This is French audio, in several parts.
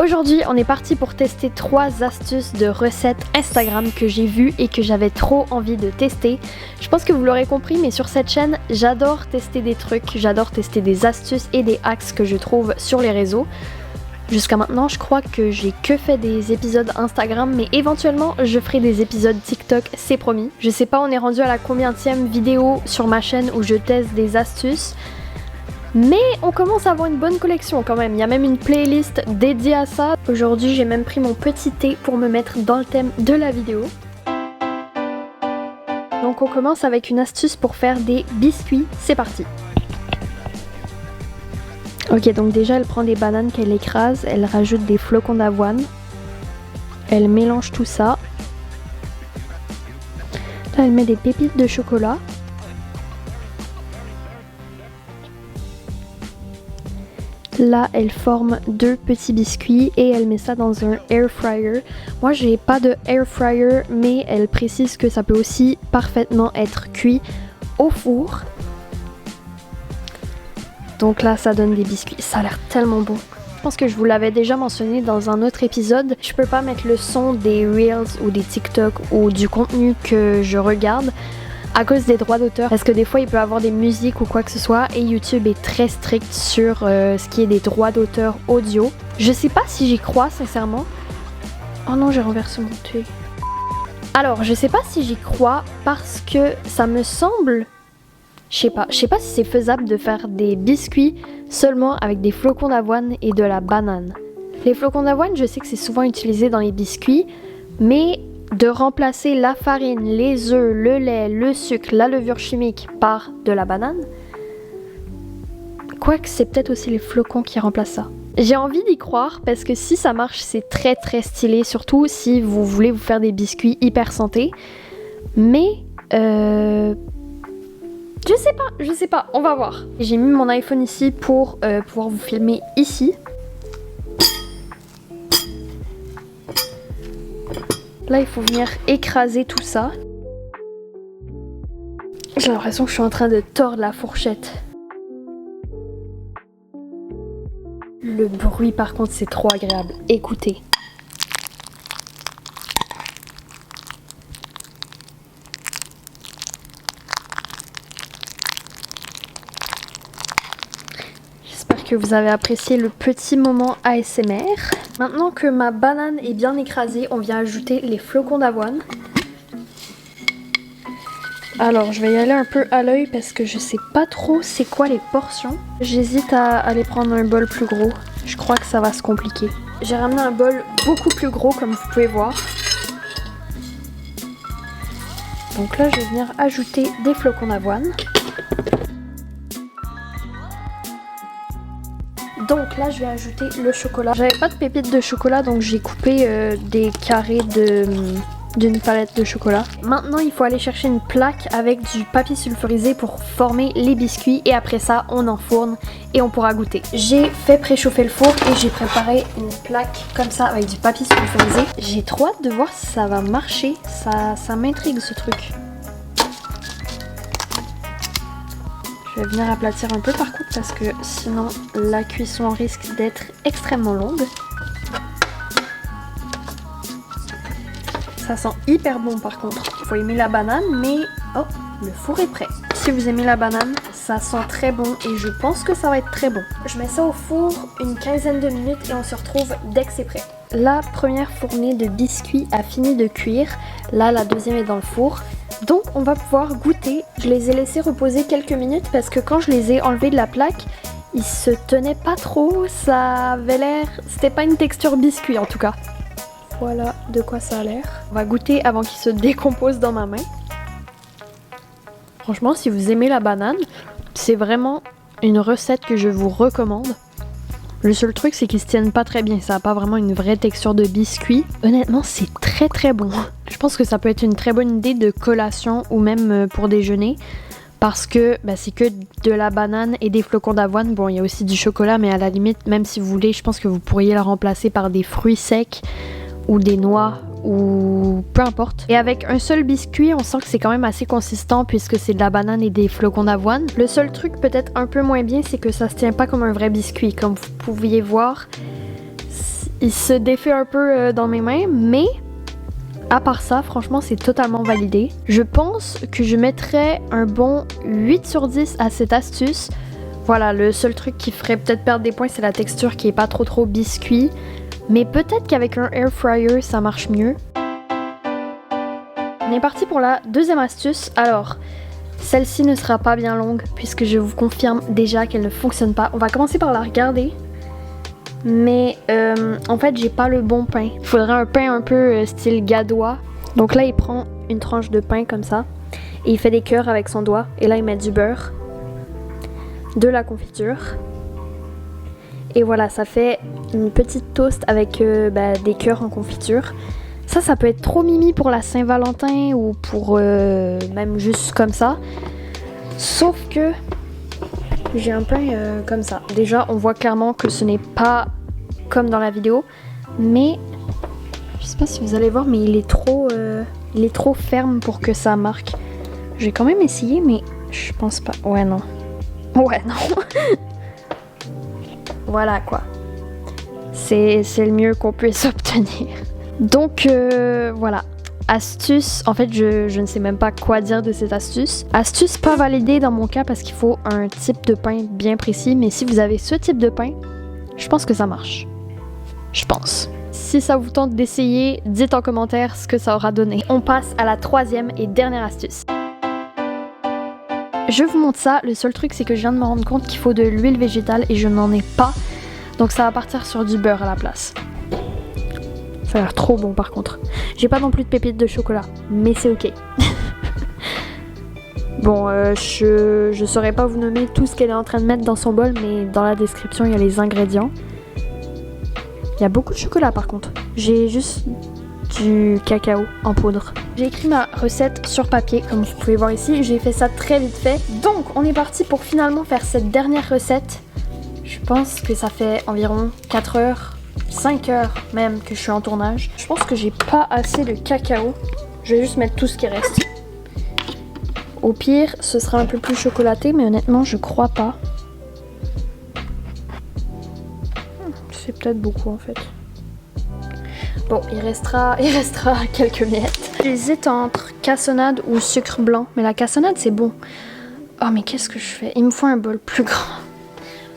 Aujourd'hui, on est parti pour tester 3 astuces de recettes Instagram que j'ai vues et que j'avais trop envie de tester. Je pense que vous l'aurez compris, mais sur cette chaîne, j'adore tester des trucs, j'adore tester des astuces et des hacks que je trouve sur les réseaux. Jusqu'à maintenant, je crois que j'ai que fait des épisodes Instagram, mais éventuellement, je ferai des épisodes TikTok, c'est promis. Je sais pas, on est rendu à la combienième vidéo sur ma chaîne où je teste des astuces. Mais on commence à avoir une bonne collection quand même, il y a même une playlist dédiée à ça. Aujourd'hui j'ai même pris mon petit thé pour me mettre dans le thème de la vidéo. Donc on commence avec une astuce pour faire des biscuits, c'est parti. Ok, donc déjà elle prend des bananes qu'elle écrase, elle rajoute des flocons d'avoine, elle mélange tout ça. Là elle met des pépites de chocolat. Là, elle forme 2 petits biscuits et elle met ça dans un air fryer. Moi, j'ai pas de air fryer, mais elle précise que ça peut aussi parfaitement être cuit au four. Donc là, ça donne des biscuits. Ça a l'air tellement bon. Je pense que je vous l'avais déjà mentionné dans un autre épisode. Je peux pas mettre le son des Reels ou des TikTok ou du contenu que je regarde à cause des droits d'auteur, parce que des fois il peut y avoir des musiques ou quoi que ce soit et YouTube est très strict sur ce qui est des droits d'auteur audio. Je sais pas si j'y crois sincèrement. Oh non, j'ai renversé mon thé. Alors je sais pas si j'y crois parce que ça me semble, je sais pas si c'est faisable de faire des biscuits seulement avec des flocons d'avoine et de la banane. Les flocons d'avoine, je sais que c'est souvent utilisé dans les biscuits, mais de remplacer la farine, les œufs, le lait, le sucre, la levure chimique par de la banane. Quoique c'est peut-être aussi les flocons qui remplacent ça. J'ai envie d'y croire parce que si ça marche, c'est très très stylé, surtout si vous voulez vous faire des biscuits hyper santé. Mais je sais pas, on va voir. J'ai mis mon iPhone ici pour pouvoir vous filmer ici. Là, il faut venir écraser tout ça. J'ai l'impression que je suis en train de tordre la fourchette. Le bruit, par contre, c'est trop agréable. Écoutez. J'espère que vous avez apprécié le petit moment ASMR. Maintenant que ma banane est bien écrasée, on vient ajouter les flocons d'avoine. Alors je vais y aller un peu à l'œil parce que je sais pas trop c'est quoi les portions. J'hésite à aller prendre un bol plus gros. Je crois que ça va se compliquer. J'ai ramené un bol beaucoup plus gros comme vous pouvez voir. Donc là je vais venir ajouter des flocons d'avoine. Donc là je vais ajouter le chocolat. J'avais pas de pépites de chocolat donc j'ai coupé des carrés d'une palette de chocolat. Maintenant il faut aller chercher une plaque avec du papier sulfurisé pour former les biscuits et après ça on enfourne et on pourra goûter. J'ai fait préchauffer le four et j'ai préparé une plaque comme ça avec du papier sulfurisé. J'ai trop hâte de voir si ça va marcher, ça m'intrigue ce truc. Je vais venir aplatir un peu par contre parce que sinon la cuisson risque d'être extrêmement longue. Ça sent hyper bon par contre. Il faut aimer la banane mais oh, le four est prêt. Si vous aimez la banane, ça sent très bon et je pense que ça va être très bon. Je mets ça au four une quinzaine de minutes et on se retrouve dès que c'est prêt. La première fournée de biscuits a fini de cuire. Là, la deuxième est dans le four. Donc on va pouvoir goûter. Je les ai laissés reposer quelques minutes parce que quand je les ai enlevés de la plaque, ils se tenaient pas trop, ça avait l'air... C'était pas une texture biscuit en tout cas. Voilà de quoi ça a l'air. On va goûter avant qu'ils se décomposent dans ma main. Franchement, si vous aimez la banane, c'est vraiment une recette que je vous recommande. Le seul truc, c'est qu'ils se tiennent pas très bien. Ça n'a pas vraiment une vraie texture de biscuit. Honnêtement, c'est très très bon. Je pense que ça peut être une très bonne idée de collation ou même pour déjeuner. Parce que c'est que de la banane et des flocons d'avoine. Bon, il y a aussi du chocolat, mais à la limite, même si vous voulez, je pense que vous pourriez la remplacer par des fruits secs ou des noix ou peu importe. Et avec un seul biscuit, on sent que c'est quand même assez consistant puisque c'est de la banane et des flocons d'avoine. Le seul truc peut-être un peu moins bien, c'est que ça se tient pas comme un vrai biscuit. Comme vous pouviez voir, il se défait un peu dans mes mains, mais à part ça, franchement, c'est totalement validé. Je pense que je mettrais un bon 8 sur 10 à cette astuce. Voilà, le seul truc qui ferait peut-être perdre des points, c'est la texture qui est pas trop biscuit. Mais peut-être qu'avec un air fryer, ça marche mieux. On est parti pour la deuxième astuce. Alors, celle-ci ne sera pas bien longue puisque je vous confirme déjà qu'elle ne fonctionne pas. On va commencer par la regarder. Mais en fait, j'ai pas le bon pain. Il faudrait un pain un peu style gadois. Donc là, il prend une tranche de pain comme ça. Et il fait des cœurs avec son doigt. Et là, il met du beurre, de la confiture. Et voilà, ça fait une petite toast avec des cœurs en confiture. Ça peut être trop mimi pour la Saint-Valentin ou pour même juste comme ça. Sauf que j'ai un pain comme ça. Déjà, on voit clairement que ce n'est pas comme dans la vidéo. Mais, je sais pas si vous allez voir, mais il est trop ferme pour que ça marque. J'ai quand même essayé, mais je pense pas. Ouais, non. Voilà quoi. C'est le mieux qu'on puisse obtenir. Donc voilà. Astuce, en fait je ne sais même pas quoi dire de cette astuce. Astuce pas validée dans mon cas parce qu'il faut un type de pain bien précis. Mais si vous avez ce type de pain, je pense que ça marche. Je pense. Si ça vous tente d'essayer, dites en commentaire ce que ça aura donné. On passe à la troisième et dernière astuce. Je vous montre ça, le seul truc c'est que je viens de me rendre compte qu'il faut de l'huile végétale et je n'en ai pas. Donc ça va partir sur du beurre à la place. Ça a l'air trop bon par contre. J'ai pas non plus de pépites de chocolat, mais c'est ok. Bon, je saurais pas vous nommer tout ce qu'elle est en train de mettre dans son bol, mais dans la description il y a les ingrédients. Il y a beaucoup de chocolat par contre. J'ai juste du cacao en poudre. J'ai écrit ma recette sur papier, comme vous pouvez voir ici. J'ai fait ça très vite fait. Donc, on est parti pour finalement faire cette dernière recette. Je pense que ça fait environ 4 heures, 5 heures même que je suis en tournage. Je pense que j'ai pas assez de cacao. Je vais juste mettre tout ce qui reste. Au pire, ce sera un peu plus chocolaté, mais honnêtement, je crois pas. C'est peut-être beaucoup en fait. Bon, il restera quelques miettes. J'hésite entre cassonade ou sucre blanc. Mais la cassonade, c'est bon. Oh, mais qu'est-ce que je fais? Il me faut un bol plus grand.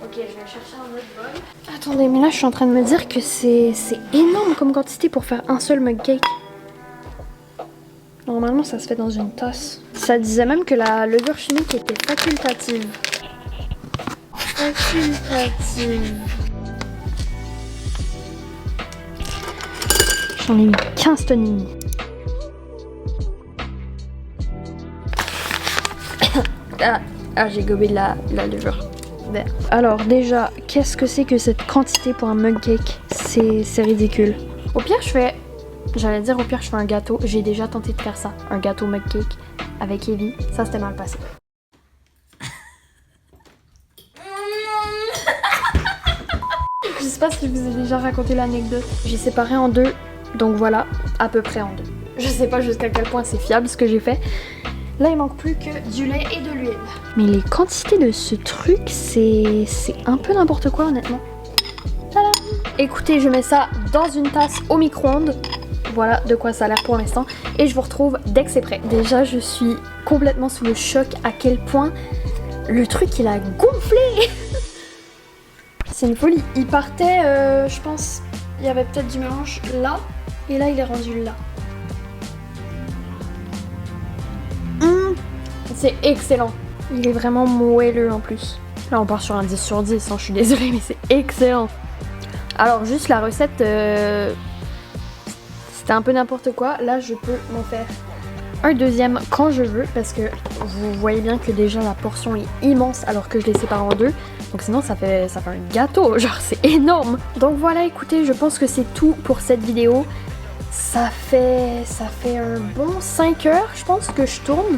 Ok, je vais chercher un autre bol. Attendez, mais là, je suis en train de me dire que c'est énorme comme quantité pour faire un seul mug cake. Normalement, ça se fait dans une tasse. Ça disait même que la levure chimique était facultative. Facultative. J'en ai mis 15 tonnes et demi. J'ai gobé de la levure. Alors déjà, qu'est-ce que c'est que cette quantité pour un mug cake? C'est ridicule. Au pire, j'allais dire au pire, je fais un gâteau. J'ai déjà tenté de faire ça. Un gâteau mug cake avec Evie. Ça, c'était mal passé. Je sais pas si je vous ai déjà raconté l'anecdote. J'ai séparé en deux. Donc voilà, à peu près en deux. Je sais pas jusqu'à quel point c'est fiable ce que j'ai fait. Là, il manque plus que du lait et de l'huile. Mais les quantités de ce truc, c'est un peu n'importe quoi, honnêtement. Tada! Écoutez, je mets ça dans une tasse au micro-ondes. Voilà de quoi ça a l'air pour l'instant. Et je vous retrouve dès que c'est prêt. Déjà, je suis complètement sous le choc à quel point le truc, il a gonflé. C'est une folie. Il partait, je pense, il y avait peut-être du mélange là. Et là, il est rendu là. C'est excellent. Il est vraiment moelleux en plus. Là, on part sur un 10 sur 10, hein, je suis désolée, mais c'est excellent. Alors, juste la recette, c'était un peu n'importe quoi. Là, je peux m'en faire un deuxième quand je veux, parce que vous voyez bien que déjà la portion est immense alors que je les sépare en deux. Donc sinon, ça fait un gâteau, genre c'est énorme. Donc voilà, écoutez, je pense que c'est tout pour cette vidéo. Ça fait un bon 5 heures, je pense, que je tourne.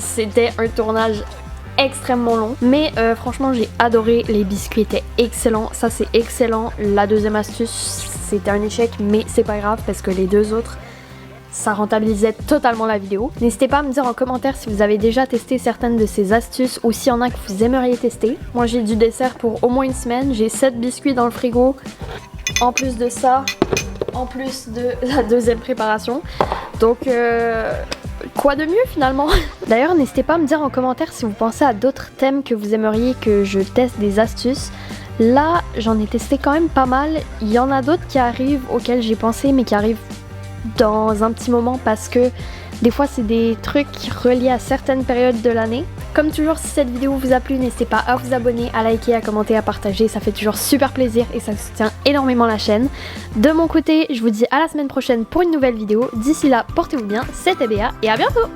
C'était un tournage extrêmement long, mais franchement j'ai adoré. Les biscuits étaient excellents, ça c'est excellent. La deuxième astuce, c'était un échec, mais c'est pas grave parce que les deux autres, ça rentabilisait totalement la vidéo. N'hésitez pas à me dire en commentaire si vous avez déjà testé certaines de ces astuces ou s'il y en a que vous aimeriez tester. Moi j'ai du dessert pour au moins une semaine, j'ai 7 biscuits dans le frigo, en plus de ça, en plus de la deuxième préparation. Donc quoi de mieux finalement? D'ailleurs n'hésitez pas à me dire en commentaire si vous pensez à d'autres thèmes que vous aimeriez que je teste des astuces. Là j'en ai testé quand même pas mal, il y en a d'autres qui arrivent auxquels j'ai pensé mais qui arrivent dans un petit moment parce que des fois c'est des trucs reliés à certaines périodes de l'année. Comme toujours, si cette vidéo vous a plu, n'hésitez pas à vous abonner, à liker, à commenter, à partager, ça fait toujours super plaisir et ça soutient énormément la chaîne. De mon côté, je vous dis à la semaine prochaine pour une nouvelle vidéo. D'ici là, portez-vous bien, c'était Béa et à bientôt!